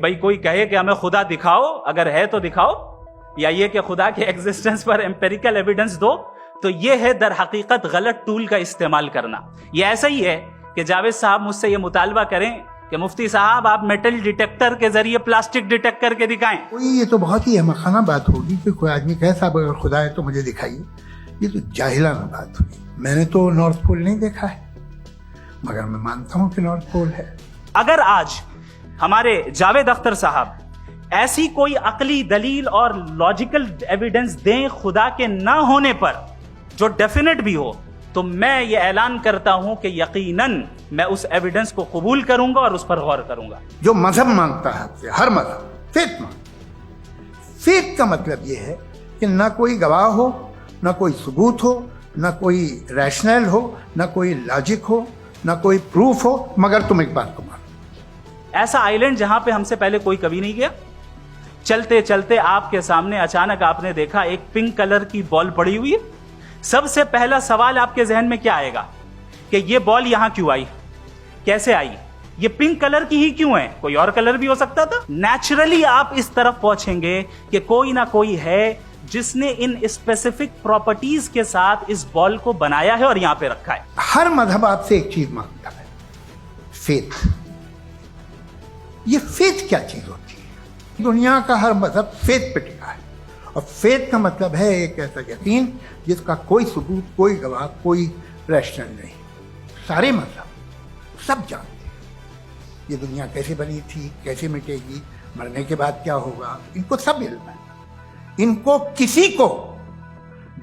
भाई कोई कहे कि हमें खुदा दिखाओ, अगर है तो दिखाओ, या ये कि खुदा के एग्जिस्टेंस पर एम्पेरिकल एविडेंस दो, तो ये है दर हकीकत गलत टूल का इस्तेमाल करना। ये ऐसा ही है कि जावेद साहब मुझसे ये मुतालबा करें कि मुफ्ती साहब आप मेटल डिटेक्टर के जरिए प्लास्टिक डिटेक्ट करके दिखाएं। कोई ये तो बहुत ही अहमखाना बात होगी कि कोई आदमी कहे साहब अगर खुदा है तो मुझे दिखाइए। ये तो जाहिलाना बात हुई। मैंने तो नॉर्थ पोल नहीं देखा है, मगर मैं मानता हूं कि नॉर्थ पोल है। अगर आज हमारे जावेद अख्तर साहब ऐसी कोई अकली दलील और लॉजिकल एविडेंस दें खुदा के ना होने पर जो डेफिनेट भी हो, तो मैं ये ऐलान करता हूं कि यकीनन मैं उस एविडेंस को कबूल करूंगा और उस पर गौर करूंगा। जो मजहब मांगता है आपसे, हर मजहब फेथ मांगता। फेथ का मतलब ये है कि ना कोई गवाह हो, ना कोई सबूत हो, ना कोई रैशनल हो, ना कोई लॉजिक हो, ना कोई प्रूफ हो, मगर तुम एक बात को मानो। ऐसा आइलैंड जहां पे हमसे पहले कोई कभी नहीं गया। चलते चलते आपके सामने अचानक आपने देखा एक पिंक कलर की बॉल पड़ी हुई है। सबसे पहला सवाल आपके जहन में क्या आएगा कि ये बॉल यहां क्यों आई, कैसे आई, ये पिंक कलर की ही क्यों है, कोई और कलर भी हो सकता था। नेचुरली आप इस तरफ पहुंचेंगे कि कोई ना कोई है जिसने इन स्पेसिफिक प्रॉपर्टीज के साथ इस बॉल को बनाया है और यहां पे रखा है। हर मजहब आपसे एक चीज मांगता है, फेथ। ये फेथ क्या चीज होती है? दुनिया का हर मजहब फेथ पे टिका है, और फेथ का मतलब है एक ऐसा यकीन जिसका कोई सबूत, कोई गवाह, कोई रैशनल नहीं। सारे मजहब सब जानते हैं ये दुनिया कैसे बनी थी, कैसे मिटेगी, मरने के बाद क्या होगा, इनको सब इल्म है। इनको किसी को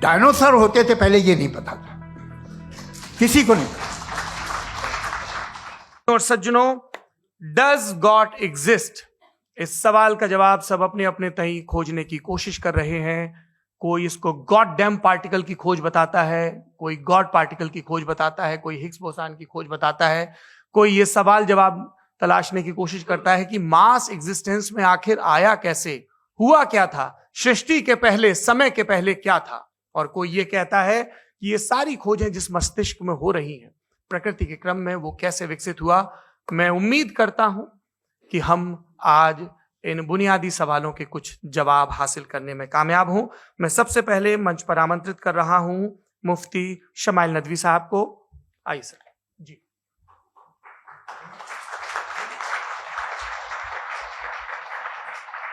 डायनासोर होते थे पहले ये नहीं पता था, किसी को नहीं पता। और सज्जनों, डज गॉड एग्जिस्ट? इस सवाल का जवाब सब अपने अपने तहीं खोजने की कोशिश कर रहे हैं। कोई इसको गॉड डैम पार्टिकल की खोज बताता है, कोई गॉड पार्टिकल की खोज बताता है, कोई हिग्स बोसान की खोज बताता है, कोई ये सवाल जवाब तलाशने की कोशिश करता है कि मास एग्जिस्टेंस में आखिर आया कैसे, हुआ क्या था, सृष्टि के पहले, समय के पहले क्या था। और कोई ये कहता है कि ये सारी खोजें जिस मस्तिष्क में हो रही हैं प्रकृति के क्रम में, वो कैसे विकसित हुआ। मैं उम्मीद करता हूं कि हम आज इन बुनियादी सवालों के कुछ जवाब हासिल करने में कामयाब हों। मैं सबसे पहले मंच पर आमंत्रित कर रहा हूं मुफ्ती शमाइल नदवी साहब को। आइए सर जी।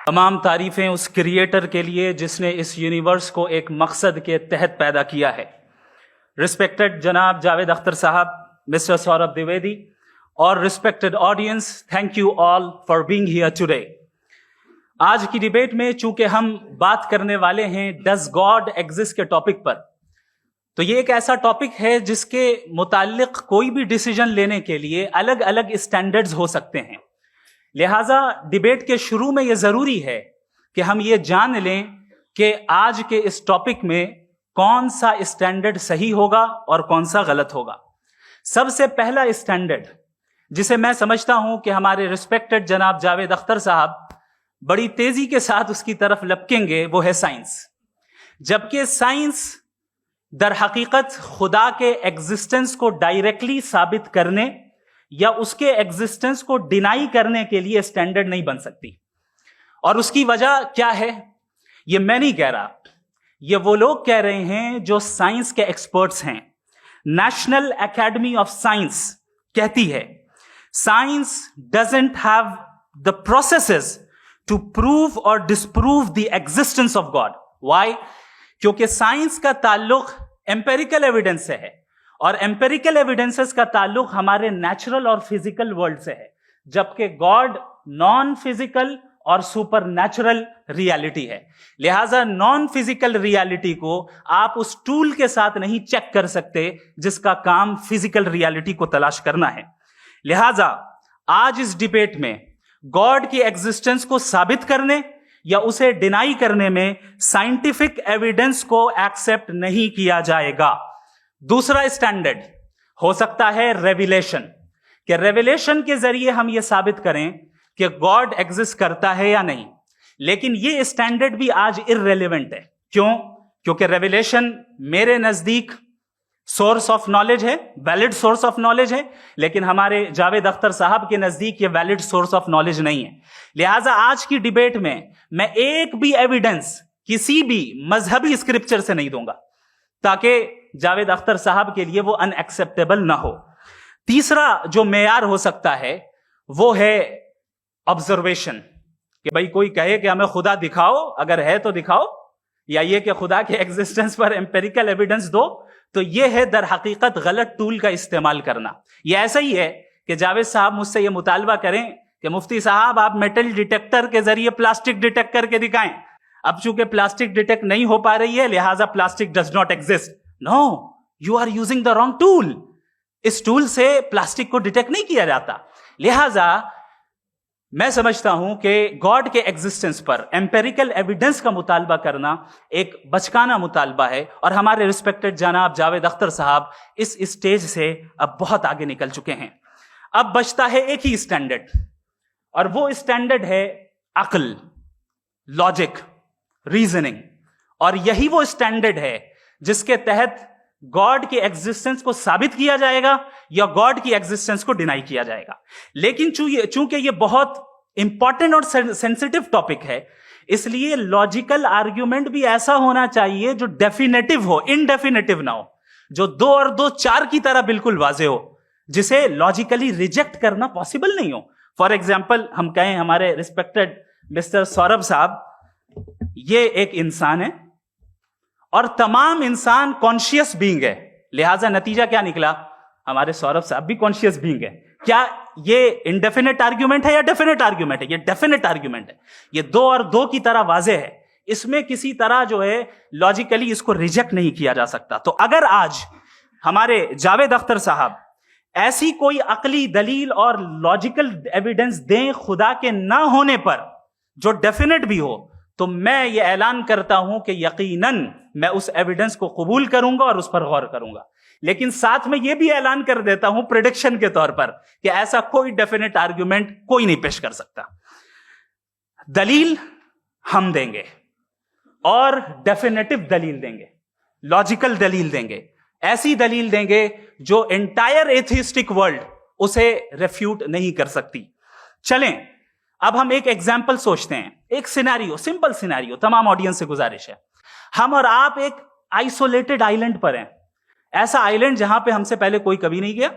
तमाम तारीफें उस क्रिएटर के लिए जिसने इस यूनिवर्स को एक मकसद के तहत पैदा किया है। रिस्पेक्टेड जनाब जावेद अख्तर साहब, मिस्टर सौरभ द्विवेदी और respected audience, thank you all for being here today. आज की डिबेट में चूंकि हम बात करने वाले हैं डज गॉड एग्जिस्ट के टॉपिक पर, तो ये एक ऐसा टॉपिक है जिसके मुताल्लिक कोई भी डिसीजन लेने के लिए अलग अलग स्टैंडर्ड्स हो सकते हैं। लिहाजा डिबेट के शुरू में यह जरूरी है कि हम ये जान लें कि आज के इस टॉपिक में कौन सा स्टैंडर्ड सही होगा और कौन सा गलत होगा। सबसे पहला स्टैंडर्ड जिसे मैं समझता हूं कि हमारे रिस्पेक्टेड जनाब जावेद अख्तर साहब बड़ी तेजी के साथ उसकी तरफ लपकेंगे, वो है साइंस। जबकि साइंस दर हकीकत खुदा के एग्जिस्टेंस को डायरेक्टली साबित करने या उसके एग्जिस्टेंस को डिनाई करने के लिए स्टैंडर्ड नहीं बन सकती। और उसकी वजह क्या है, ये मैं नहीं कह रहा, ये वो लोग कह रहे हैं जो साइंस के एक्सपर्ट्स हैं। नेशनल एकेडमी ऑफ साइंस कहती है science doesn't have the processes to prove और disprove the existence of God. Why? क्योंकि साइंस का ताल्लुक एम्पेरिकल एविडेंस से है, और एम्पेरिकल एविडेंसेस का ताल्लुक हमारे नेचुरल और फिजिकल वर्ल्ड से है, जबकि गॉड नॉन फिजिकल और सुपर नेचुरल रियलिटी है। लिहाजा नॉन फिजिकल रियलिटी को आप उस टूल के साथ नहीं चेक कर सकते जिसका काम फिजिकल रियलिटी को तलाश करना है। लिहाजा आज इस डिबेट में गॉड की एग्जिस्टेंस को साबित करने या उसे डिनाई करने में साइंटिफिक एविडेंस को एक्सेप्ट नहीं किया जाएगा। दूसरा स्टैंडर्ड हो सकता है रेविलेशन, कि रेविलेशन के जरिए हम यह साबित करें कि गॉड एग्जिस्ट करता है या नहीं। लेकिन यह स्टैंडर्ड भी आज इररेलेवेंट है। क्यों? क्योंकि रेविलेशन मेरे नजदीक सोर्स ऑफ नॉलेज है, वैलिड सोर्स ऑफ नॉलेज है, लेकिन हमारे जावेद अख्तर साहब के नजदीक ये वैलिड सोर्स ऑफ नॉलेज नहीं है। लिहाजा आज की डिबेट में मैं एक भी एविडेंस किसी भी मजहबी स्क्रिप्चर से नहीं दूंगा, ताकि जावेद अख्तर साहब के लिए वो अनएक्सेप्टेबल ना हो। तीसरा जो मेयार हो सकता है वो है ऑब्जर्वेशन, कि भाई कोई कहे कि हमें खुदा दिखाओ, अगर है तो दिखाओ, या ये कि खुदा के एग्जिस्टेंस पर एम्पेरिकल एविडेंस दो, तो ये है दर हकीकत गलत टूल का इस्तेमाल करना। ये ऐसा ही है कि जावेद साहब मुझसे ये मुतालबा करें कि मुफ्ती साहब आप मेटल डिटेक्टर के जरिए प्लास्टिक डिटेक्ट करके दिखाएं। अब चूंकि प्लास्टिक डिटेक्ट नहीं हो पा रही है, लिहाजा plastic does not exist. No, you are using the wrong tool. इस टूल से प्लास्टिक को डिटेक्ट नहीं किया जाता। लिहाजा मैं समझता हूं कि गॉड के एग्जिस्टेंस पर एम्पेरिकल एविडेंस का मुतालबा करना एक बचकाना मुतालबा है, और हमारे रिस्पेक्टेड जनाब जावेद अख्तर साहब इस स्टेज से अब बहुत आगे निकल चुके हैं। अब बचता है एक ही स्टैंडर्ड, और वो स्टैंडर्ड है अक्ल, लॉजिक, रीजनिंग। और यही वो स्टैंडर्ड है जिसके तहत गॉड के एग्जिस्टेंस को साबित किया जाएगा या गॉड की एग्जिस्टेंस को डिनाई किया जाएगा। लेकिन चूंकि ये बहुत इंपॉर्टेंट और सेंसिटिव टॉपिक है, इसलिए लॉजिकल आर्ग्यूमेंट भी ऐसा होना चाहिए जो डेफिनेटिव हो, इनडेफिनेटिव ना हो, जो 2 और 2 4 की तरह बिल्कुल वाजे हो, जिसे लॉजिकली रिजेक्ट करना पॉसिबल नहीं हो। फॉर एग्जाम्पल हम कहें हमारे रिस्पेक्टेड मिस्टर सौरभ साहब, ये एक इंसान है और तमाम इंसान कॉन्शियस बीइंग है, लिहाजा नतीजा क्या निकला, हमारे सौरभ साहब भी कॉन्शियस बीइंग है। क्या ये इनडेफिनेट आर्ग्यूमेंट है या डेफिनेट आर्ग्यूमेंट है? ये डेफिनेट आर्ग्यूमेंट है। ये 2 और 2 की तरह वाजे है, इसमें किसी तरह जो है लॉजिकली इसको रिजेक्ट नहीं किया जा सकता। तो अगर आज हमारे जावेद अख्तर साहब ऐसी कोई अकली दलील और लॉजिकल एविडेंस दें खुदा के ना होने पर जो डेफिनेट भी हो, तो मैं ये ऐलान करता हूं कि यकीनन मैं उस एविडेंस को कबूल करूंगा और उस पर गौर करूंगा। लेकिन साथ में यह भी ऐलान कर देता हूं प्रेडिक्शन के तौर पर कि ऐसा कोई डेफिनेट आर्ग्यूमेंट कोई नहीं पेश कर सकता। दलील हम देंगे और डेफिनेटिव दलील देंगे, लॉजिकल दलील देंगे, ऐसी दलील देंगे जो एंटायर एथिस्टिक वर्ल्ड उसे रेफ्यूट नहीं कर सकती। चलें अब हम एक एग्जाम्पल सोचते हैं, एक सिनेरियो, सिंपल सिनेरियो, तमाम ऑडियंस से गुजारिश है, हम और आप एक आइसोलेटेड आइलैंड पर हैं, ऐसा आइलैंड जहां पे हमसे पहले कोई कभी नहीं गया।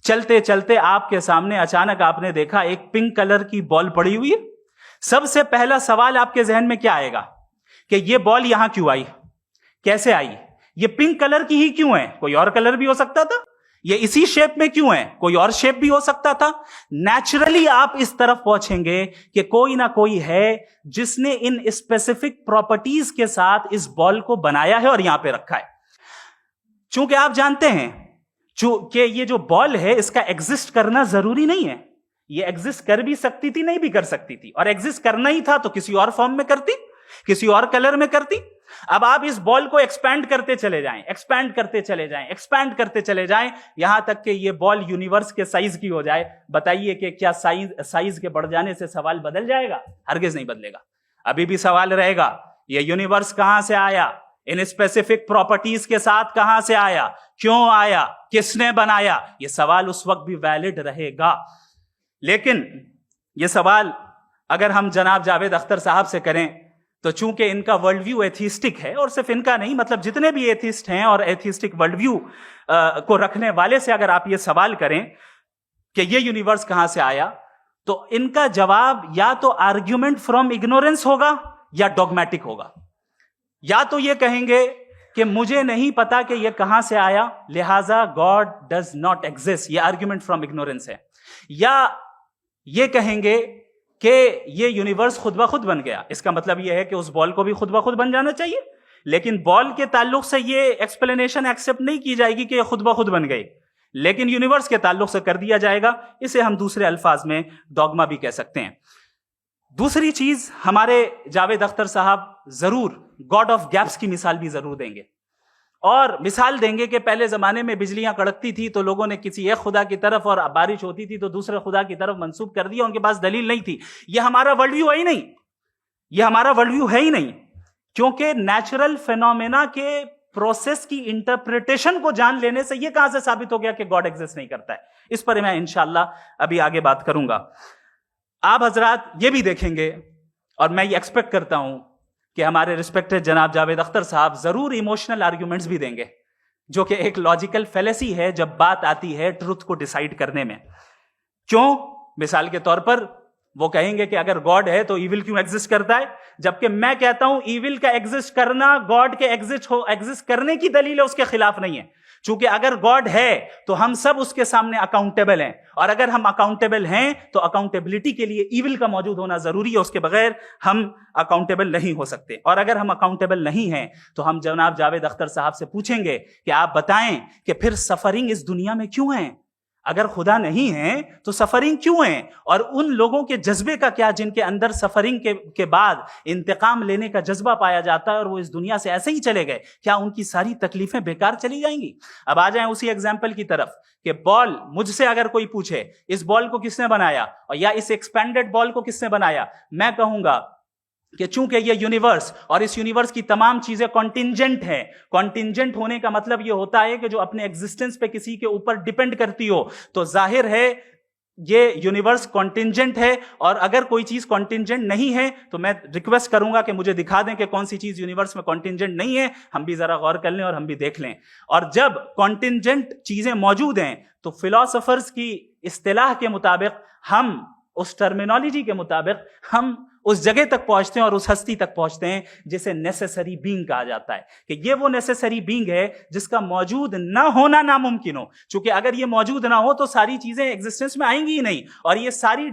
चलते चलते आपके सामने अचानक आपने देखा एक पिंक कलर की बॉल पड़ी हुई है। सबसे पहला सवाल आपके जहन में क्या आएगा कि ये बॉल यहां क्यों आई, कैसे आई, ये पिंक कलर की ही क्यों है, कोई और कलर भी हो सकता था, ये इसी शेप में क्यों है, कोई और शेप भी हो सकता था। नेचुरली आप इस तरफ पहुंचेंगे कि कोई ना कोई है जिसने इन स्पेसिफिक प्रॉपर्टीज के साथ इस बॉल को बनाया है और यहां पे रखा है। चूंकि आप जानते हैं कि ये जो बॉल है इसका एग्जिस्ट करना जरूरी नहीं है, ये एग्जिस्ट कर भी सकती थी, नहीं भी कर सकती थी, और एग्जिस्ट करना ही था तो किसी और फॉर्म में करती, किसी और कलर में करती। अब आप इस बॉल को एक्सपैंड करते चले जाएं, एक्सपैंड करते चले जाएं, एक्सपैंड करते चले जाएं, यहां तक कि ये बॉल यूनिवर्स के साइज की हो जाए। बताइए कि क्या साइज के बढ़ जाने से सवाल बदल जाएगा? हरगिज नहीं बदलेगा। अभी भी सवाल रहेगा, ये यूनिवर्स कहां से आया, इन स्पेसिफिक प्रॉपर्टीज के साथ कहां से आया, क्यों आया, किसने बनाया, ये सवाल उस वक्त भी वैलिड रहेगा। लेकिन ये सवाल अगर हम जनाब जावेद अख्तर साहब से करें तो चूंकि इनका वर्ल्ड व्यू एथिस्टिक है, और सिर्फ इनका नहीं, मतलब जितने भी एथिस्ट हैं और एथिस्टिक वर्ल्ड व्यू को रखने वाले से अगर आप ये सवाल करें कि ये यूनिवर्स कहां से आया, तो इनका जवाब या तो आर्ग्यूमेंट फ्रॉम इग्नोरेंस होगा या डॉगमेटिक होगा। या तो ये कहेंगे कि मुझे नहीं पता कि ये कहां से आया, लिहाजा गॉड डज नॉट एग्जिस्ट, ये आर्ग्यूमेंट फ्रॉम इग्नोरेंस है। या ये कहेंगे कि ये यूनिवर्स खुद ब खुद बन गया, इसका मतलब ये है कि उस बॉल को भी खुद ब खुद बन जाना चाहिए। लेकिन बॉल के ताल्लुक से ये एक्सप्लेनेशन एक्सेप्ट नहीं की जाएगी कि ये खुद ब खुद बन गई, लेकिन यूनिवर्स के ताल्लुक से कर दिया जाएगा। इसे हम दूसरे अल्फाज में डॉगमा भी कह सकते हैं। दूसरी चीज, हमारे जावेद अख्तर साहब जरूर गॉड ऑफ गैप्स की मिसाल भी जरूर देंगे, और मिसाल देंगे कि पहले जमाने में बिजलियां कड़कती थी तो लोगों ने किसी एक खुदा की तरफ, और बारिश होती थी तो दूसरे खुदा की तरफ मंसूब कर दिया, उनके पास दलील नहीं थी। यह हमारा वर्ल्ड व्यू है ही नहीं, यह हमारा वर्ल्ड व्यू है ही नहीं, क्योंकि नेचुरल फेनोमेना के प्रोसेस की इंटरप्रिटेशन को जान लेने से यह कहां से साबित हो गया कि गॉड एग्जिस्ट नहीं करता है? इस पर मैं इंशाल्लाह अभी आगे बात करूंगा। आप हजरात ये भी देखेंगे और मैं ये एक्सपेक्ट करता हूं कि हमारे रिस्पेक्टेड जनाब जावेद अख्तर साहब जरूर इमोशनल आर्ग्यूमेंट्स भी देंगे, जो कि एक लॉजिकल फेलेसी है जब बात आती है ट्रुथ को डिसाइड करने में। क्यों? मिसाल के तौर पर वो कहेंगे कि अगर गॉड है तो इविल क्यों एग्जिस्ट करता है, जबकि मैं कहता हूं इविल का एग्जिस्ट करना गॉड के एग्जिस्ट करने की दलील है, उसके खिलाफ नहीं है। चूंकि अगर गॉड है तो हम सब उसके सामने अकाउंटेबल हैं, और अगर हम अकाउंटेबल हैं तो अकाउंटेबिलिटी के लिए इविल का मौजूद होना जरूरी है, उसके बगैर हम अकाउंटेबल नहीं हो सकते। और अगर हम अकाउंटेबल नहीं हैं तो हम जनाब जावेद अख्तर साहब से पूछेंगे कि आप बताएं कि फिर सफरिंग इस दुनिया में क्यों है? अगर खुदा नहीं है तो सफरिंग क्यों है? और उन लोगों के जज्बे का क्या जिनके अंदर सफरिंग के बाद इंतकाम लेने का जज्बा पाया जाता है और वो इस दुनिया से ऐसे ही चले गए, क्या उनकी सारी तकलीफें बेकार चली जाएंगी? अब आ जाएं उसी एग्जाम्पल की तरफ कि बॉल, मुझसे अगर कोई पूछे इस बॉल को किसने बनाया और या इस एक्सपेंडेड बॉल को किसने बनाया, मैं कहूंगा कि चूंकि ये यूनिवर्स और इस यूनिवर्स की तमाम चीजें कॉन्टिंजेंट हैं। कॉन्टिंजेंट होने का मतलब ये होता है कि जो अपने एग्जिस्टेंस पे किसी के ऊपर डिपेंड करती हो, तो जाहिर है ये यूनिवर्स कॉन्टिंजेंट है। और अगर कोई चीज कॉन्टिंजेंट नहीं है तो मैं रिक्वेस्ट करूंगा कि मुझे दिखा दें कि कौन सी चीज यूनिवर्स में कॉन्टिंजेंट नहीं है, हम भी जरा गौर कर लें और हम भी देख लें। और जब कॉन्टिंजेंट चीजें मौजूद हैं तो फिलोसोफर्स की इस्तिलाह के मुताबिक, हम उस टर्मिनोलॉजी के मुताबिक हम उस जगह तक पहुंचते हैं और उस हस्ती तक पहुंचते हैं जिसे नेसेसरी बीइंग कहा जाता है, कि ये वो नेसेसरी बीइंग है जिसका मौजूद ना होना नामुमकिन हो। क्योंकि अगर ये मौजूद ना हो तो सारी चीजें एग्जिस्टेंस में आएंगी ही नहीं, और ये सारी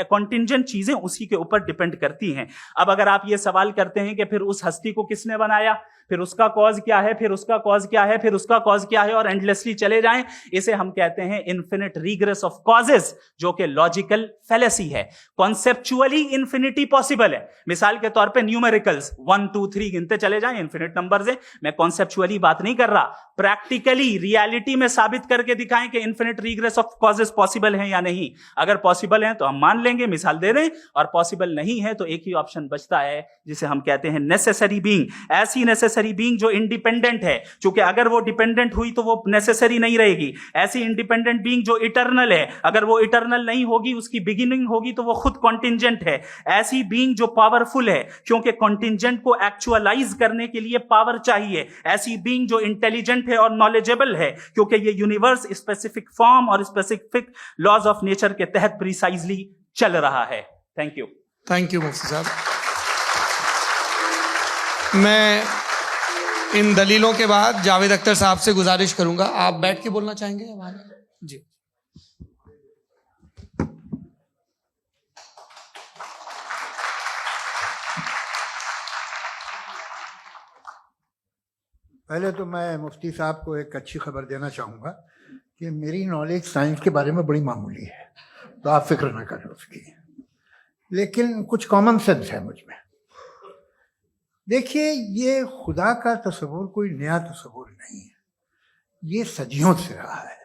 कॉन्टिंजेंट चीजें उसी के ऊपर डिपेंड करती हैं। अब अगर आप ये सवाल करते हैं कि फिर उस हस्ती को किसने बनाया, फिर उसका कॉज क्या है, फिर उसका कॉज क्या है, फिर उसका कॉज क्या है, और एंडलेसली चले जाएं, इसे हम कहते हैं इन्फिनिट रिग्रेस ऑफ कॉजेस, जो कि लॉजिकल फेलेसी है। कॉन्सेप्चुअली इन्फिनिटी पॉसिबल है। मिसाल के तौर पे न्यूमेरिकल्स 1 2 3 गिनते चले जाएं, इन्फिनिट नंबर्स हैं। मैं कॉन्सेप्चुअली बात नहीं कर रहा, प्रैक्टिकली रियलिटी में साबित करके दिखाएं कि infinite regress of causes possible है या नहीं। अगर पॉसिबल है तो हम मान लेंगे, मिसाल दे दें, और पॉसिबल नहीं है तो एक ही ऑप्शन बचता है जिसे हम कहते हैं नेसेसरी बीइंग। ऐसी नेसेसरी बीइंग जो इंडिपेंडेंट है, क्योंकि अगर वो डिपेंडेंट हुई तो वो नेसेसरी नहीं रहेगी। ऐसी इंडिपेंडेंट बीइंग जो इटर्नल है, अगर वो इटर्नल नहीं होगी, उसकी बिगिनिंग होगी, तो वो खुद कॉन्टिंजेंट है। ऐसी बीइंग जो पावरफुल है, क्योंकि कॉन्टिंजेंट को एक्चुअलाइज करने के लिए पावर चाहिए। ऐसी बीइंग जो इंटेलिजेंट है और नॉलेजेबल है, क्योंकि ये यूनिवर्स स्पेसिफिक फॉर्म और स्पेसिफिक लॉज ऑफ नेचर के तहत प्रिसाइजली चल रहा है। Thank you. थैंक यू मुफ्ती साहब। मैं इन दलीलों के बाद जावेद अख्तर साहब से गुजारिश करूंगा, आप बैठ के बोलना चाहेंगे हमारे? जी। पहले तो मैं मुफ्ती साहब को एक अच्छी खबर देना चाहूँगा कि मेरी नॉलेज साइंस के बारे में बड़ी मामूली है, तो आप फिक्र ना करें उसकी, लेकिन कुछ कॉमन सेंस है मुझ में। देखिए, ये खुदा का तस्वुर कोई नया तस्वुर नहीं है, ये सदियों से रहा है।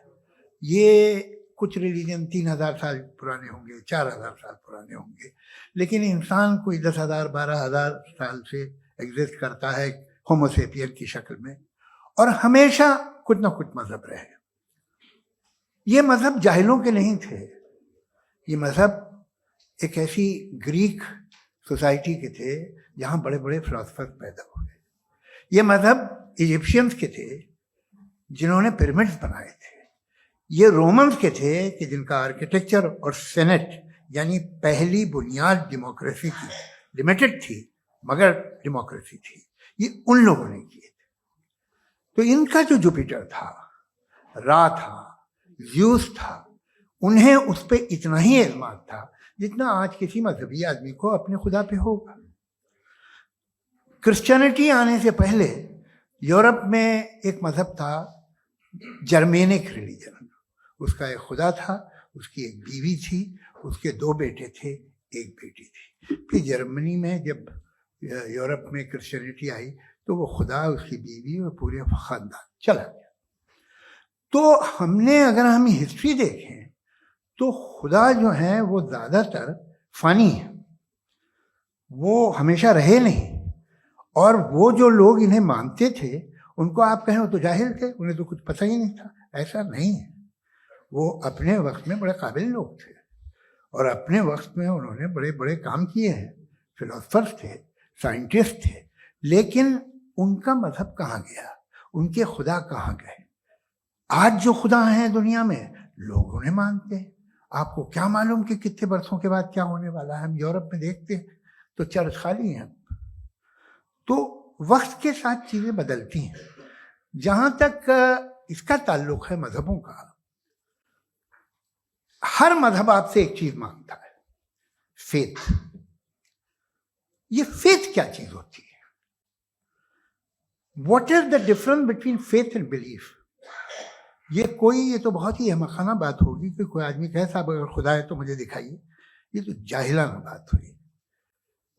ये कुछ रिलीजन 3000 साल पुराने होंगे, 4000 साल पुराने होंगे, लेकिन इंसान कोई 10,000 12,000 साल से एग्जिस्ट करता है होमो सेपियन की शक्ल में, और हमेशा कुछ ना कुछ मजहब रहे। ये मजहब जाहिलों के नहीं थे, ये मजहब एक ऐसी ग्रीक सोसाइटी के थे जहाँ बड़े बड़े फिलोसफर पैदा हुए। ये मजहब इजिप्शियंस के थे जिन्होंने पिरामिड्स बनाए थे। ये रोमन्स के थे कि जिनका आर्किटेक्चर और सेनेट यानी पहली बुनियाद डेमोक्रेसी की, लिमिटेड थी मगर डेमोक्रेसी थी, ये उन लोगों ने किए थे। तो इनका जो जुपिटर था, रा था, ज़्यूस था, उन्हें उस पर इतना ही एतमाद था जितना आज किसी मजहबी आदमी को अपने खुदा पे होगा। क्रिश्चियनिटी आने से पहले यूरोप में एक मजहब था, जर्मेनिक रिलीजन। उसका एक खुदा था, उसकी एक बीवी थी, उसके 2 बेटे थे, एक बेटी थी। फिर जर्मनी में जब यूरोप में क्रिश्चियनिटी आई तो वो खुदा, उसकी बीवी और पूरे ख़ानदान चला गया। तो अगर हम हिस्ट्री देखें तो खुदा जो है वो ज़्यादातर फ़ानी है, वो हमेशा रहे नहीं। और वो जो लोग इन्हें मानते थे उनको आप कहें वो तो जाहिल थे, उन्हें तो कुछ पता ही नहीं था। ऐसा नहीं है, वो अपने वक्त में बड़े काबिल लोग थे और अपने वक्त में उन्होंने बड़े बड़े काम किए हैं, फिलोसफर्स थे, साइंटिस्ट थे, लेकिन उनका मजहब कहाँ गया, उनके खुदा कहाँ गए? आज जो खुदा हैं दुनिया में लोग उन्हें मानते हैं। आपको क्या मालूम कि कितने बरसों के बाद क्या होने वाला है? हम यूरोप में देखते हैं तो चर्च खाली हैं। तो वक्त के साथ चीजें बदलती हैं। जहां तक इसका ताल्लुक है मजहबों का, हर मजहब आपसे एक चीज मांगता है, फेथ। ये फेथ क्या चीज होती है? What is the difference between faith and belief? ये तो बहुत ही अहमकाना बात होगी कि कोई आदमी कहे साहब अगर खुदा है तो मुझे दिखाइए। ये तो जाहिलाना बात हुई।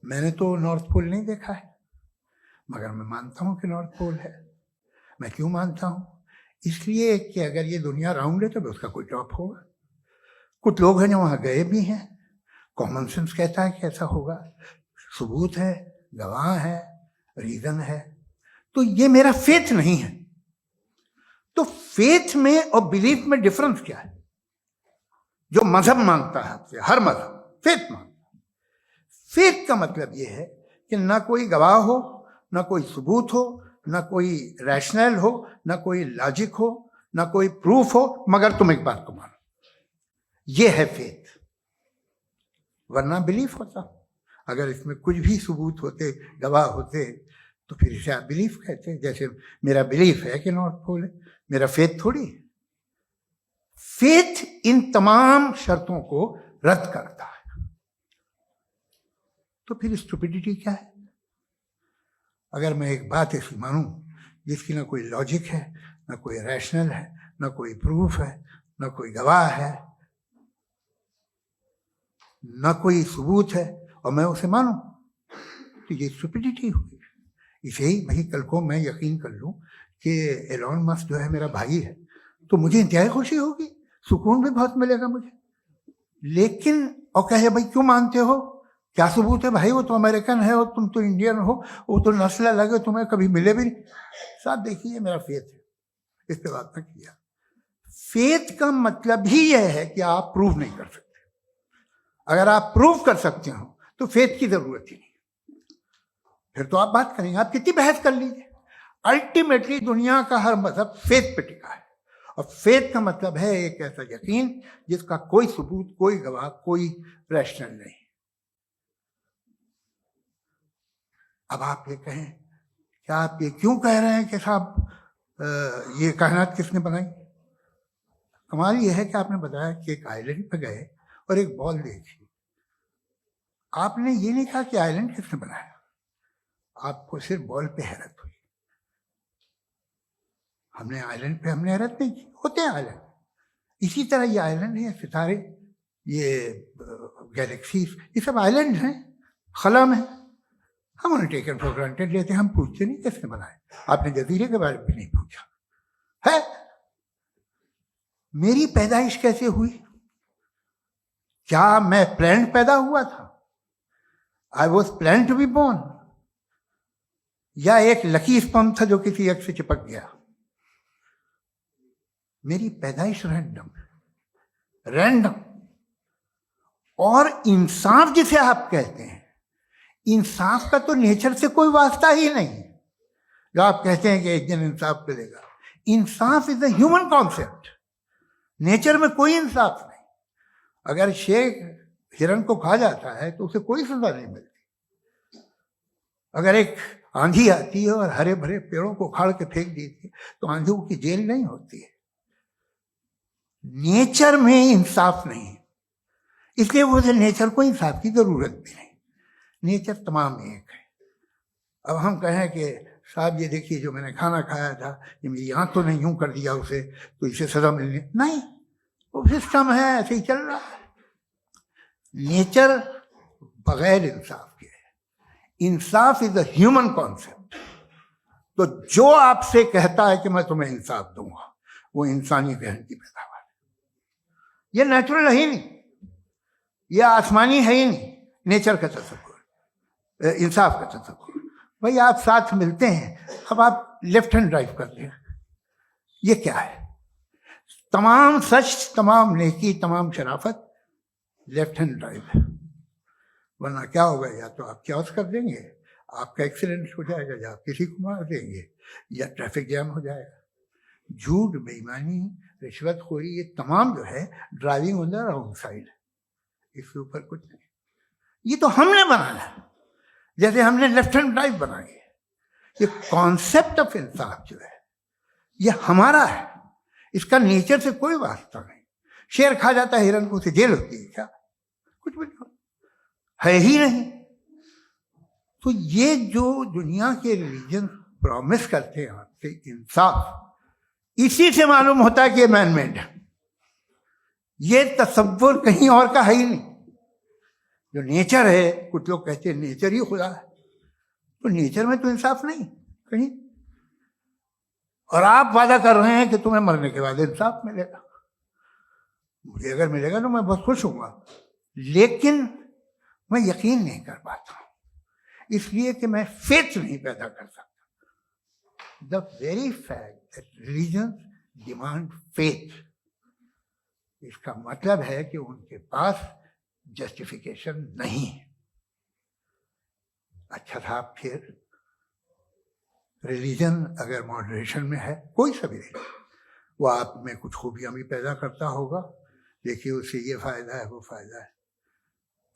मैंने तो नॉर्थ पोल नहीं देखा है, मगर मैं मानता हूं कि नॉर्थ पोल है। मैं क्यों मानता हूं? इसलिए कि अगर ये दुनिया राउंड है तो उसका कोई टॉप होगा। कुछ लोग हैं जो वहां गए भी हैं, कॉमन सेंस कहता है कि ऐसा होगा, सबूत है, गवाह है, रीजन है। तो ये मेरा फेथ नहीं है। तो फेथ में और बिलीफ में डिफरेंस क्या है? जो मजहब मांगता है आपसे, हर मजहब फेथ मांगता है। फेथ का मतलब यह है कि ना कोई गवाह हो, ना कोई सबूत हो, ना कोई रैशनल हो, ना कोई लॉजिक हो, ना कोई प्रूफ हो, मगर तुम एक बात को मानो। यह है फेथ। वरना बिलीफ होता। अगर इसमें कुछ भी सबूत होते, गवाह होते, तो फिर इसे आप बिलीफ कहते। जैसे मेरा बिलीफ है कि नॉर्थ पोल है, मेरा फेथ थोड़ी है। फेथ इन तमाम शर्तों को रद्द करता है। तो फिर स्टुपिडिटी क्या है? अगर मैं एक बात ऐसी मानूं जिसकी ना कोई लॉजिक है, ना कोई रैशनल है, ना कोई प्रूफ है, ना कोई गवाह है, ना कोई सबूत है, और मैं उसे मानूं, तो ये स्टुपिडिटी हुई। इसे ही भाई कल को मैं यकीन कर लूं कि एलॉन मस्क जो है मेरा भाई है, तो मुझे इंतहाई खुशी होगी, सुकून भी बहुत मिलेगा मुझे। लेकिन और कहे भाई क्यों मानते हो, क्या सबूत है? भाई वो तो अमेरिकन है और तुम तो इंडियन हो, वो तो नस्ल अलग है, तुम्हें कभी मिले भी नहीं। साहब देखिए मेरा फेथ है, इस पे बात न किया। फेथ का मतलब ही यह है कि आप प्रूव नहीं कर सकते। अगर आप प्रूव कर सकते हो तो फेथ की जरूरत ही नहीं, फिर तो आप बात करेंगे, आप कितनी बहस कर लीजिए। अल्टीमेटली दुनिया का हर मजहब फेथ पे टिका है, और फेथ का मतलब है एक ऐसा यकीन जिसका कोई सबूत, कोई गवाह, कोई रैशनल नहीं। अब आप ये कहें, क्या आप ये क्यों कह रहे हैं कि साहब ये कायनात किसने बनाई? कमाल ये है कि आपने बताया कि एक आइलैंड पे गए और एक बॉल देखी। आपने ये नहीं कहा कि आइलैंड किसने बनाया, आपको सिर्फ बॉल पे हैरत हुई। हमने आइलैंड पे हमने हैरत नहीं की, होते हैं आइलैंड। इसी तरह ये आइलैंड है, सितारे, ये गैलेक्सीज, ये सब आइलैंड हैं, खला में। हम उन्हें टेकन फॉर ग्रांटेड लेते हैं, हम पूछते नहीं किसने बनाए। आपने जजीरे के बारे में नहीं पूछा है। मेरी पैदाइश कैसे हुई? क्या मैं प्लान्ड पैदा हुआ था? I was plan to be born, या एक लकी स्पर्म था जो किसी एग से चिपक गया? मेरी पैदाइश रैंडम। और इंसाफ जिसे आप कहते हैं, इंसाफ का तो नेचर से कोई वास्ता ही नहीं। जो आप कहते हैं कि एक दिन इंसाफ मिलेगा, इंसाफ is a human concept. Nature में कोई इंसाफ नहीं। अगर शेर हिरन को खा जाता है तो उसे कोई सजा नहीं मिलती। अगर एक आंधी आती है और हरे भरे पेड़ों को उखाड़ के फेंक देती है तो आंधियों की जेल नहीं होती है। नेचर में इंसाफ नहीं, इसलिए वो नेचर को इंसाफ की जरूरत भी नहीं। नेचर तमाम एक है। अब हम कहें कि साहब ये देखिए जो मैंने खाना खाया था, ये मेरी आंख तो नहीं यूं कर दिया उसे, तो इसे सजा मिलनी नहीं। वो सिस्टम है, ऐसे ही चल रहा है। नेचर बगैर इंसाफ के है। इंसाफ इज अ ह्यूमन कॉन्सेप्ट। तो जो आपसे कहता है कि मैं तुम्हें इंसाफ दूंगा, वो इंसानी जहन की पैदावार है। ये नेचुरल है ही नहीं, ये आसमानी है ही नहीं। नेचर का तसव्वुर, इंसाफ का तसव्वुर भाई आप साथ मिलते हैं, अब आप लेफ्ट हैंड ड्राइव करते हैं, ये क्या है? तमाम सच, तमाम नेकी, तमाम शराफत लेफ्ट हैंड ड्राइव है। वरना क्या होगा, या तो आप क्रॉस कर देंगे, आपका एक्सीडेंट हो जाएगा, या आप किसी को मार देंगे, या ट्रैफिक जैम हो जाएगा। झूठ, बेईमानी, रिश्वतखोरी, ये तमाम जो है driving on the wrong side, इसके ऊपर कुछ नहीं। ये तो हमने बनाया, जैसे हमने लेफ्ट हैंड ड्राइव बनाई है। ये कॉन्सेप्ट ऑफ इंसाफ जो है ये हमारा है, इसका नेचर से कोई वास्ता नहीं। शेर खा जाता है हिरन को, उसे जेल होती है क्या? कुछ भी नहीं, है ही नहीं। तो ये जो दुनिया के रिलीजन प्रॉमिस करते हैं आपसे इंसाफ, इसी से मालूम होता है कि मैन मेड है। ये तसव्वुर कहीं और का है ही नहीं। जो नेचर है, कुछ लोग कहते हैं नेचर ही खुदा है, तो नेचर में तो इंसाफ नहीं कहीं। और आप वादा कर रहे हैं कि तुम्हें मरने के बाद इंसाफ मिलेगा। मुझे अगर मिलेगा तो मैं बहुत खुश हूँगा, लेकिन मैं यकीन नहीं कर पाता हूँ, इसलिए कि मैं फेथ नहीं पैदा कर सकता। The very fact that religion demand faith, इसका मतलब है कि उनके पास जस्टिफिकेशन नहीं है। अच्छा साहब, फिर रिलीजन अगर मॉडरेशन में है, कोई सा भी रिलीजन, वो आप में कुछ खूबियां भी पैदा करता होगा। देखिए उससे ये फायदा है, वो फायदा है।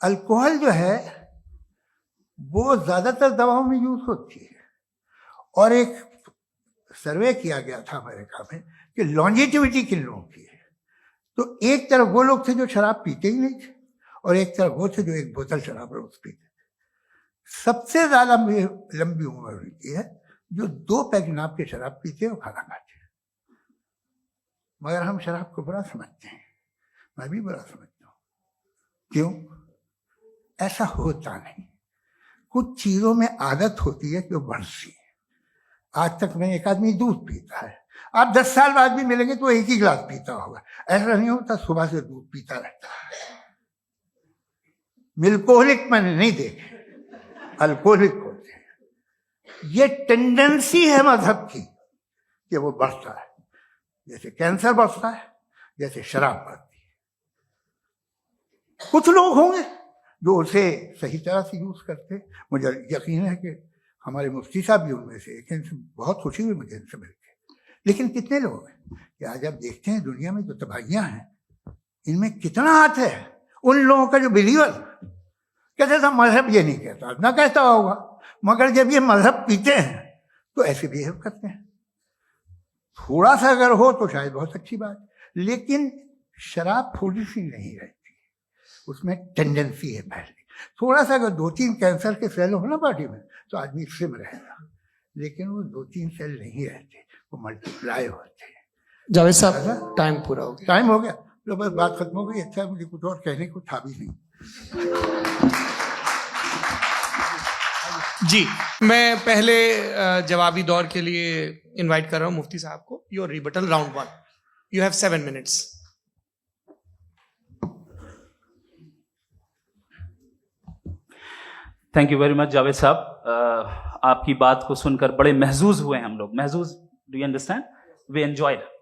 अल्कोहल जो है वो ज्यादातर दवाओं में यूज होती है, और एक सर्वे किया गया था अमेरिका में कि लॉन्जेटिविटी किन लोगों की है। तो एक तरफ वो लोग थे जो शराब पीते ही नहीं थे, और एक तरफ वो थे जो एक बोतल शराब रोज पीते थे। सबसे ज्यादा लंबी उम्र उनकी है जो 2 पैक नाप के शराब पीते हैं और खाना खाते हैं। मगर हम शराब को बुरा समझते हैं, मैं भी बुरा समझता हूँ। क्यों? ऐसा होता नहीं। कुछ चीजों में आदत होती है कि वो बढ़ती है। आज तक में एक आदमी दूध पीता है, आप 10 साल बाद भी मिलेंगे तो एक ही गिलास पीता होगा। ऐसा नहीं होता, सुबह से दूध पीता रहता है। मिल्कोहलिक मैंने नहीं देखे, अल्कोहलिक होते हैं। ये टेंडेंसी है मजहब की कि वो बढ़ता है, जैसे कैंसर बढ़ता है, जैसे शराब बढ़ती है। कुछ लोग होंगे जो उसे सही तरह से यूज करते। मुझे यकीन है कि हमारे मुफ्ती साहब भी उनमें से एक, इनसे बहुत खुशी हुई मुझे इनसे मिलकर। लेकिन कितने लोग हैं कि आज आप देखते हैं दुनिया में जो तबाहियां हैं, इनमें कितना हाथ है उन लोगों का जो बिलीवर कहते था मजहब ये नहीं कहता, ना कहता होगा, मगर जब ये मजहब पीते हैं तो ऐसे बिहेव करते हैं। थोड़ा सा अगर हो तो शायद बहुत अच्छी बात, लेकिन शराब थोड़ी सी नहीं रहती, उसमें टेंडेंसी है पहले। थोड़ा सा अगर 2-3 कैंसर के सेल हो ना बॉडी में तो आदमी सिम रहेगा, लेकिन वो 2-3 सेल नहीं रहते, वो मल्टीप्लाई होते हैं। जावेद साहब, टाइम पूरा हो गया। टाइम हो गया तो बस बात खत्म हो गई। अच्छा, मुझे कुछ और कहने को था भी नहीं। जी, मैं पहले जवाबी दौर के लिए इनवाइट कर रहा हूं मुफ्ती साहब को। Your rebuttal round 1, you have 7 minutes। Thank you very much Javed साहब। आपकी बात को सुनकर बड़े महजूज हुए हम लोग। महजूज, do you understand? We enjoyed.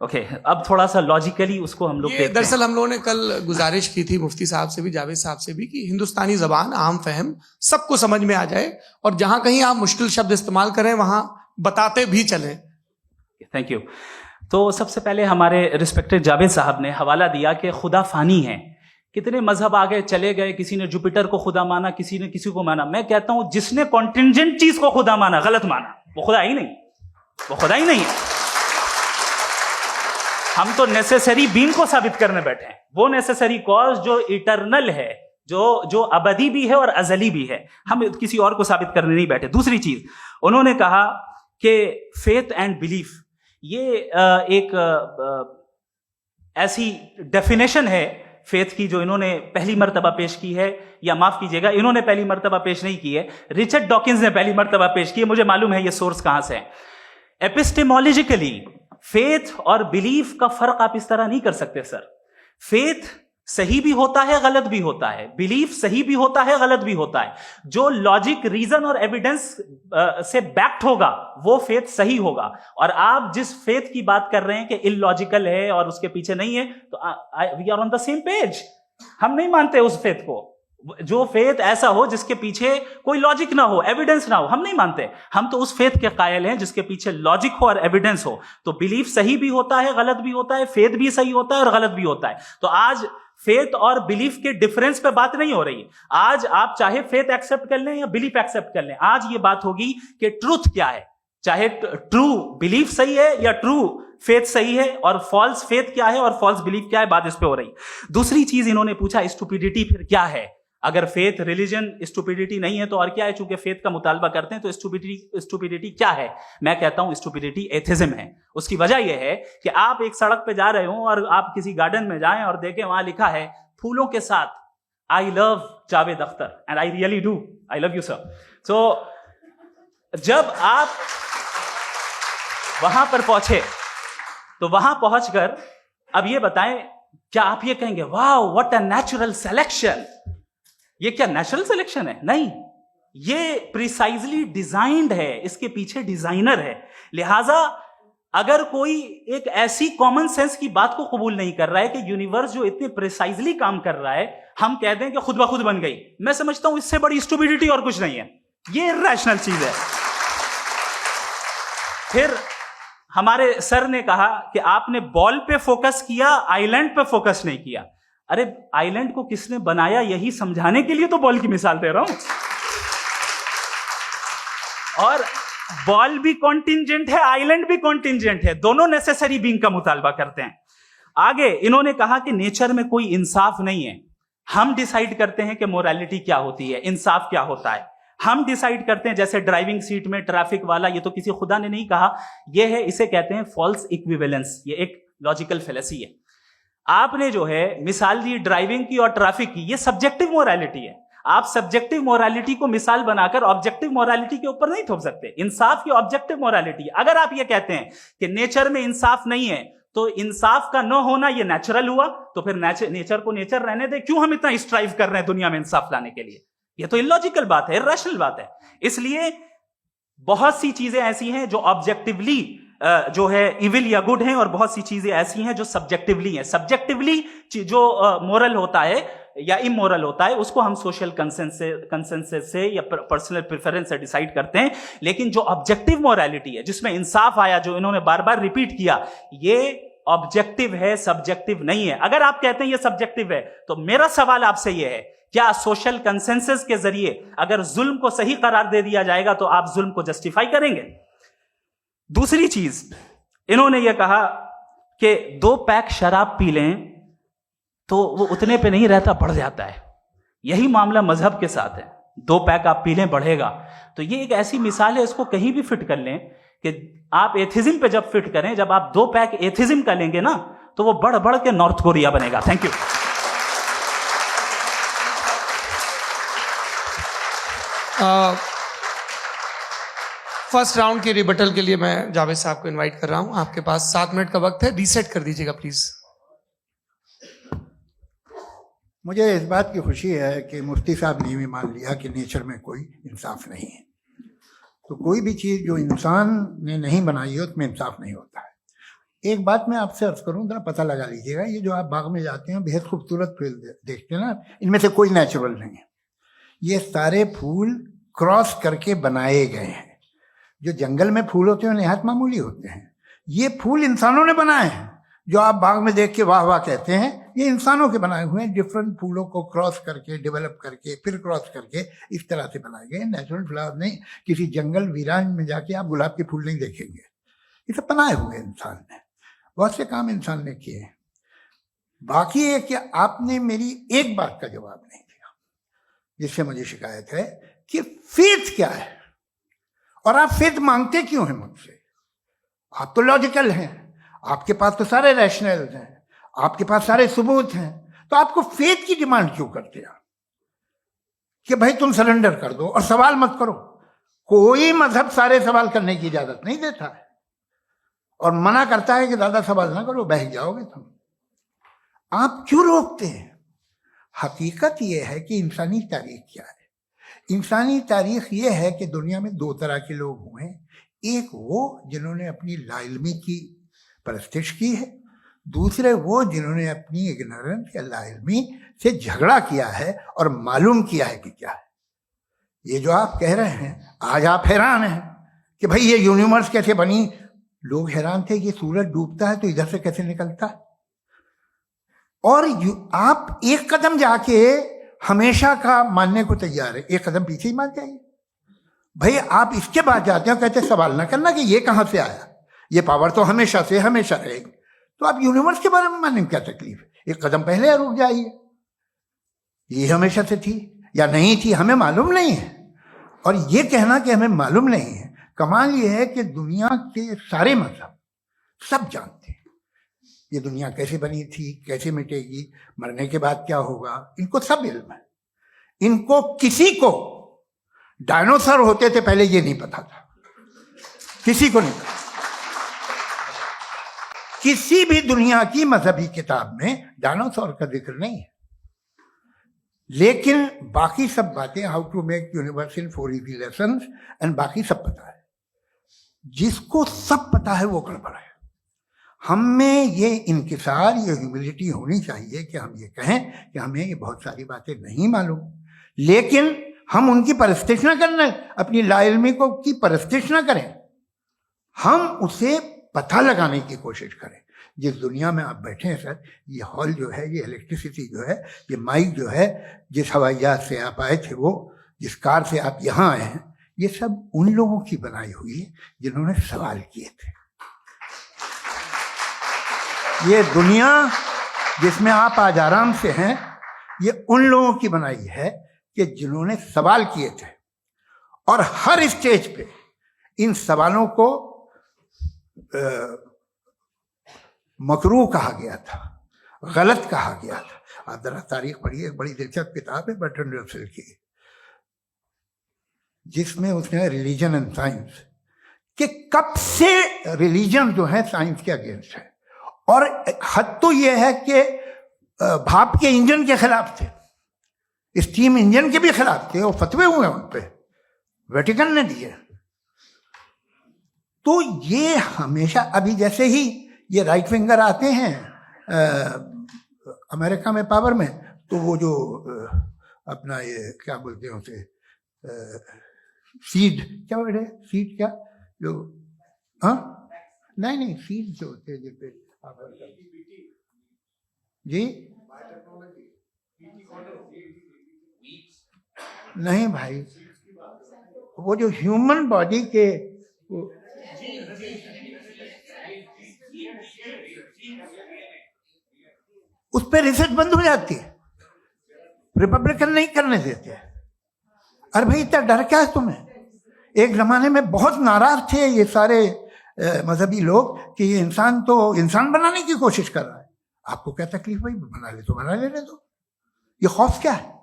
Okay, अब थोड़ा सा लॉजिकली उसको हम लोग देखते हैं। दरअसल हम लोगों ने कल गुजारिश की थी मुफ्ती साहब से भी, जावेद साहब से भी, कि हिंदुस्तानी जबान आम फहम सबको समझ में आ जाए, और जहां कहीं आप मुश्किल शब्द इस्तेमाल करें वहां बताते भी चलें। Thank you. तो सबसे पहले हमारे रिस्पेक्टेड जावेद साहब ने हवाला दिया कि खुदा फानी है। कितने मजहब आगे चले गए, किसी ने जुपिटर को खुदा माना, किसी ने किसी को माना। मैं कहता हूं जिसने कॉन्टिंजेंट चीज को खुदा माना, गलत माना, वो खुदा ही नहीं, वो खुदा ही नहीं है। हम तो नेसेसरी बीइंग को साबित करने बैठे हैं, वो नेसेसरी कॉज जो इटरनल है, जो अबदी भी है और अजली भी है। हम किसी और को साबित करने नहीं बैठे। दूसरी चीज उन्होंने कहा कि फेथ एंड बिलीफ, ये एक ऐसी डेफिनेशन है फेथ की जो इन्होंने पहली मर्तबा पेश की है, या माफ कीजिएगा, इन्होंने पहली मर्तबा पेश नहीं की है, रिचर्ड डॉकिंस ने पहली मर्तबा पेश की है। मुझे मालूम है ये सोर्स कहां से है। एपिस्टेमोलॉजिकली फेथ और बिलीफ का फर्क आप इस तरह नहीं कर सकते सर। फेथ सही भी होता है, गलत भी होता है, बिलीफ सही भी होता है, गलत भी होता है। जो लॉजिक, रीजन और एविडेंस से बैक्ड होगा वो फेथ सही होगा। और आप जिस फेथ की बात कर रहे हैं कि इलॉजिकल है और उसके पीछे नहीं है, तो we are on the same page. हम नहीं मानते उस फेथ को। जो फेथ ऐसा हो जिसके पीछे कोई लॉजिक ना हो, एविडेंस ना हो, हम नहीं मानते। हम तो उस फेथ के कायल हैं जिसके पीछे लॉजिक हो और एविडेंस हो। तो बिलीफ सही भी होता है, गलत भी होता है, फेथ भी सही होता है और गलत भी होता है। तो आज फेथ और बिलीफ के डिफरेंस पे बात नहीं हो रही। आज आप चाहे फेथ एक्सेप्ट कर लें या बिलीफ एक्सेप्ट कर लें, आज ये बात होगी कि ट्रूथ क्या है। चाहे ट्रू बिलीफ सही है या ट्रू फेथ सही है, और फॉल्स फेथ क्या है और फॉल्स बिलीफ क्या है, बात इस पे हो रही। दूसरी चीज इन्होंने पूछा, स्टुपिडिटी फिर क्या है? अगर फेथ, रिलीजन स्टुपिडिटी नहीं है तो और क्या है? चूंकि फेथ का मुतालबा करते हैं तो स्टुपिडिटी क्या है? मैं कहता हूं स्टुपिडिटी एथिज्म है। उसकी वजह यह है कि आप एक सड़क पे जा रहे हो और आप किसी गार्डन में जाएं और देखें वहां लिखा है फूलों के साथ, I love Javed Akhtar and I really do, I love you sir. So जब आप वहां पर पहुंचे तो वहां पहुंचकर अब ये बताएं, क्या आप ये कहेंगे wow what a natural selection? ये क्या नेचुरल सिलेक्शन है? नहीं, ये प्रिसाइजली डिजाइंड है, इसके पीछे डिजाइनर है। लिहाजा अगर कोई एक ऐसी कॉमन सेंस की बात को कबूल नहीं कर रहा है कि यूनिवर्स जो इतने प्रिसाइजली काम कर रहा है, हम कह दें कि खुद ब खुद बन गई, मैं समझता हूं इससे बड़ी स्टुपिडिटी और कुछ नहीं है। ये इरैशनल चीज है। फिर हमारे सर ने कहा कि आपने बॉल पे फोकस किया, आइलैंड पे फोकस नहीं किया। अरे आइलैंड को किसने बनाया, यही समझाने के लिए तो बॉल की मिसाल दे रहा हूं। और बॉल भी कॉन्टिंजेंट है, आइलैंड भी कॉन्टिंजेंट है, दोनों नेसेसरी बीइंग का मुतालबा करते हैं। आगे इन्होंने कहा कि नेचर में कोई इंसाफ नहीं है। हम डिसाइड करते हैं कि मोरालिटी क्या होती है, इंसाफ क्या होता है। हम डिसाइड करते हैं, जैसे ड्राइविंग सीट में ट्रैफिक वाला, ये तो किसी खुदा ने नहीं कहा, ये है, इसे कहते हैं फॉल्स इक्विवेलेंस। ये एक लॉजिकल फेलेसी है। आपने जो है मिसाल दी ड्राइविंग की और ट्रैफिक की, ये सब्जेक्टिव मोरालिटी है। आप सब्जेक्टिव मोरालिटी को मिसाल बनाकर ऑब्जेक्टिव मोरालिटी के ऊपर नहीं थोप सकते। इंसाफ की ऑब्जेक्टिव मोरालिटी है। अगर आप ये कहते हैं कि नेचर में इंसाफ नहीं है, तो इंसाफ का न होना ये नेचुरल हुआ, तो फिर नेचर को नेचर रहने दे। क्यों हम इतना स्ट्राइव कर रहे हैं दुनिया में इंसाफ लाने के लिए? ये तो इलॉजिकल बात है, इरैशनल बात है। इसलिए बहुत सी चीजें ऐसी हैं जो ऑब्जेक्टिवली जो है इविल या गुड हैं, और बहुत सी चीजें ऐसी हैं जो सब्जेक्टिवली हैं। सब्जेक्टिवली जो मोरल होता है या इमोरल होता है, उसको हम सोशल कंसेंसस से या पर्सनल प्रेफरेंस से डिसाइड करते हैं। लेकिन जो ऑब्जेक्टिव मोरालिटी है, जिसमें इंसाफ आया, जो इन्होंने बार बार रिपीट किया, ये ऑब्जेक्टिव है, सब्जेक्टिव नहीं है। अगर आप कहते हैं ये सब्जेक्टिव है, तो मेरा सवाल आपसे यह है, क्या सोशल कंसेंसस के जरिए अगर जुल्म को सही करार दे दिया जाएगा तो आप जुल्म को जस्टिफाई करेंगे? दूसरी चीज इन्होंने यह कहा कि 2 पैक शराब पी लें तो वो उतने पे नहीं रहता, बढ़ जाता है। यही मामला मजहब के साथ है। 2 पैक आप पी लें, बढ़ेगा। तो ये एक ऐसी मिसाल है, इसको कहीं भी फिट कर लें कि आप एथिज्म पे जब फिट करें, जब आप 2 पैक एथिज्म का लेंगे ना, तो वो बढ़ बढ़ के नॉर्थ कोरिया बनेगा। Thank you. फर्स्ट राउंड के रिबटल के लिए मैं जावेद साहब को इनवाइट कर रहा हूं। आपके पास 7 मिनट का वक्त है, रीसेट कर दीजिएगा प्लीज। मुझे इस बात की खुशी है कि मुफ्ती साहब ने भी मान लिया कि नेचर में कोई इंसाफ नहीं है। तो कोई भी चीज़ जो इंसान ने नहीं बनाई है उसमें इंसाफ नहीं होता है। एक बात मैं आपसे अर्ज करूं, जरा पता लगा लीजिएगा, ये जो आप बाग में जाते हैं बेहद खूबसूरत फूल देखते हैं ना, इनमें से कोई नेचुरल नहीं है। ये सारे फूल क्रॉस करके बनाए गए हैं। जो जंगल में फूल होते हैं निहायत मामूली होते हैं। ये फूल इंसानों ने बनाए हैं। जो आप बाग में देख के वाह वाह कहते हैं, ये इंसानों के बनाए हुए हैं। डिफरेंट फूलों को क्रॉस करके, डेवलप करके, फिर क्रॉस करके इस तरह से बनाए गए। नेचुरल फ्लावर नहीं। किसी जंगल वीरान में जाके आप गुलाब के फूल नहीं देखेंगे। ये सब बनाए हुए इंसान ने, बहुत से काम इंसान ने किए। बाकी है कि आपने मेरी एक बात का जवाब नहीं दिया, जिससे मुझे शिकायत है कि फेथ क्या है और आप फेथ मांगते क्यों हैं मुझसे? आप तो लॉजिकल हैं, आपके पास तो सारे रैशनल हैं, आपके पास सारे सबूत हैं, तो आपको फेथ की डिमांड क्यों करते हैं कि भाई तुम सरेंडर कर दो और सवाल मत करो? कोई मजहब सारे सवाल करने की इजाजत नहीं देता है और मना करता है कि ज्यादा सवाल ना करो, बह जाओगे तुम। आप क्यों रोकते हैं? हकीकत ये है कि इंसानी तारीख क्या है। इंसानी तारीख ये है कि दुनिया में दो तरह के लोग हुए हैं। एक वो जिन्होंने अपनी लाइल्मी की परस्तिश की है, दूसरे वो जिन्होंने अपनी इग्नोरेंस या लाइल्मी से झगड़ा किया है और मालूम किया है कि क्या है। ये जो आप कह रहे हैं, आज आप हैरान हैं कि भाई ये यूनिवर्स कैसे बनी। लोग हैरान थे कि सूरज डूबता है तो इधर से कैसे निकलता है। और आप एक कदम जाके हमेशा का मानने को तैयार है, एक कदम पीछे ही मान जाइए। भाई आप इसके बाद जाते हो, कहते सवाल ना करना कि ये कहां से आया, ये पावर तो हमेशा से हमेशा रहेगी। तो आप यूनिवर्स के बारे में मानने में क्या तकलीफ है? एक कदम पहले रुक जाइए। ये हमेशा से थी या नहीं थी हमें मालूम नहीं है। और ये कहना कि हमें मालूम नहीं है, कमाल ये है कि दुनिया के सारे मजहब सब जानते हैं ये दुनिया कैसे बनी थी, कैसे मिटेगी, मरने के बाद क्या होगा, इनको सब इल्म है। इनको किसी को डायनासोर होते थे पहले ये नहीं पता था, किसी को नहीं पता। किसी भी दुनिया की मजहबी किताब में डायनासोर का जिक्र नहीं है। लेकिन बाकी सब बातें, how to make universe in 4 easy lessons and बाकी सब पता है। जिसको सब पता है वो गड़बड़ है। हम में ये इंकिसार, ये ह्यूमिलिटी होनी चाहिए कि हम ये कहें कि हमें ये बहुत सारी बातें नहीं मालूम, लेकिन हम उनकी परस्तिश ना करें, अपनी लाइल्मी को की परस्तिश ना करें, हम उसे पता लगाने की कोशिश करें। जिस दुनिया में आप बैठे हैं सर, ये हॉल जो है, ये इलेक्ट्रिसिटी जो है, ये माइक जो है, जिस हवाई जहाज से आप आए थे, वो जिस कार से आप यहाँ आए हैं, ये सब उन लोगों की बनाई हुई है जिन्होंने सवाल किए थे। ये दुनिया जिसमें आप आज आराम से हैं, ये उन लोगों की बनाई है कि जिन्होंने सवाल किए थे। और हर स्टेज पे इन सवालों को मकरूह कहा गया था, गलत कहा गया था। आप जरा तारीख पढ़िए, एक बड़ी दिलचस्प किताब है बर्ट्रैंड रसेल की, जिसमें उसने रिलीजन एंड साइंस कि कब से रिलीजन जो है साइंस के अगेंस्ट है। और हद तो यह है कि भाप के इंजन के खिलाफ थे, स्टीम इंजन के भी खिलाफ थे, और फतवे हुए उन पे, वेटिकन ने दिए। तो ये हमेशा, अभी जैसे ही ये राइट विंगर आते हैं अमेरिका में पावर में, तो वो जो अपना ये क्या बोलते हैं उसे, सीड क्या वर्ड है, सीड क्या जो, हाँ नहीं सीड जो होते हैं जिसपे जी, नहीं भाई, वो जो ह्यूमन बॉडी के उस पर रिसर्च बंद हो जाती है, रिपब्लिकन नहीं करने देते। अरे भाई इतना डर क्या है तुम्हें? एक जमाने में बहुत नाराज थे ये सारे मजहबी लोग कि ये इंसान तो इंसान बनाने की कोशिश कर रहा है। आपको क्या तकलीफ भाई, बना ले तो बना लेने दो, ये खौफ क्या है?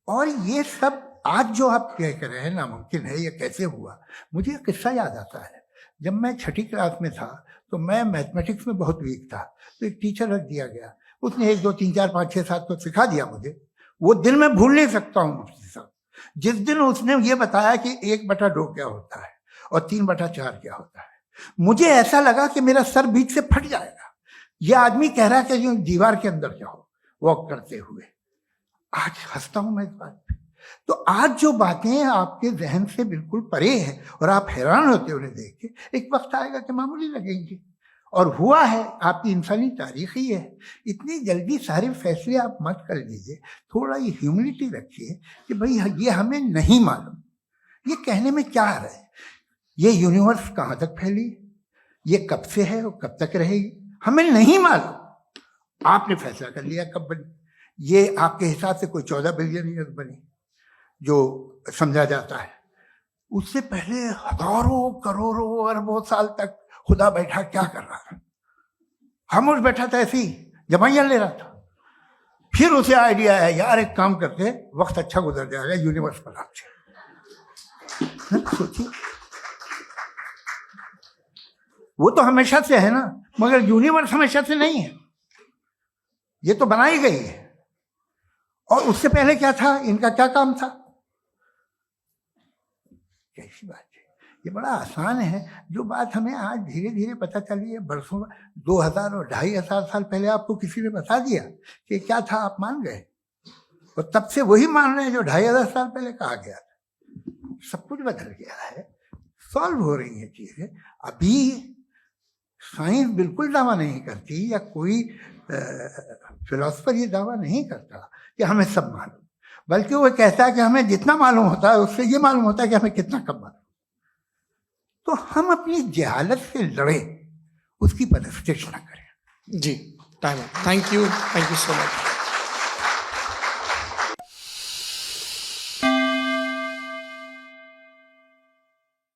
और ये सब आज जो आप कह रहे हैं नामुमकिन है, ये कैसे हुआ? मुझे एक किस्सा याद आता है। जब मैं 6ठी क्लास में था तो मैं मैथमेटिक्स में बहुत वीक था, तो एक टीचर रख दिया गया, उसने 1 2 3 4 5 6 7 तो सिखा दिया मुझे। वो दिन मैं भूल नहीं सकता हूँ मुफ्ती साहब, जिस दिन उसने ये बताया कि 1/2 क्या होता है और 3/4 क्या होता है। मुझे ऐसा लगा कि मेरा सर बीच से फट जाएगा। यह आदमी कह रहा है कि जो दीवार के अंदर जाओ वॉक करते हुए। आज हंसता हूं मैं इस बात पे। तो आज जो बातें आपके जहन से बिल्कुल परे है और आप हैरान होते हो उन्हें देख के, एक वक्त आएगा कि मामूली लगेंगे। और हुआ है, आपकी इंसानी तारीख ही है। इतनी जल्दी सारे फैसले आप मत कर लीजिए, थोड़ा ये ह्यूमिलिटी रखिए कि भाई ये हमें नहीं मालूम। ये कहने में क्या आ रहा है? ये यूनिवर्स कहाँ तक फैली, ये कब से है और कब तक रहेगी, हमें नहीं मालूम। आपने फैसला कर लिया कब बनी। ये आपके हिसाब से कोई 14 बिलियन ईयर बनी जो समझा जाता है। उससे पहले हजारों करोड़ों अरबों साल तक खुदा बैठा क्या कर रहा था? खामोश बैठा था, ऐसी जमाइयां ले रहा था। फिर उसे आइडिया है, यार एक काम करते, वक्त अच्छा गुजर जाएगा, यूनिवर्स बनाते। सोचिए, वो तो हमेशा से है ना, मगर यूनिवर्स हमेशा से नहीं है। ये तो बनाई गई है। और उससे पहले क्या था, इनका क्या काम था? कैसी बात है, ये बड़ा आसान है। जो बात हमें आज धीरे धीरे पता चली है, बरसों 2000 और 2500 साल पहले आपको किसी ने बता दिया कि क्या था, आप मान गए, और तब से वही मान रहे हैं जो 2500 साल पहले कहा गया था। सब कुछ बदल गया है, सॉल्व हो रही हैं चीजें। अभी साइंस बिल्कुल दावा नहीं करती, या कोई फिलोसफर ये दावा नहीं करता कि हमें सब मालूम, बल्कि वो कहता है कि हमें जितना मालूम होता है उससे ये मालूम होता है कि हमें कितना कम मालूम। तो हम अपनी जहालत से लड़े, उसकी परस्तिश न करें। जी, time. Thank you so much.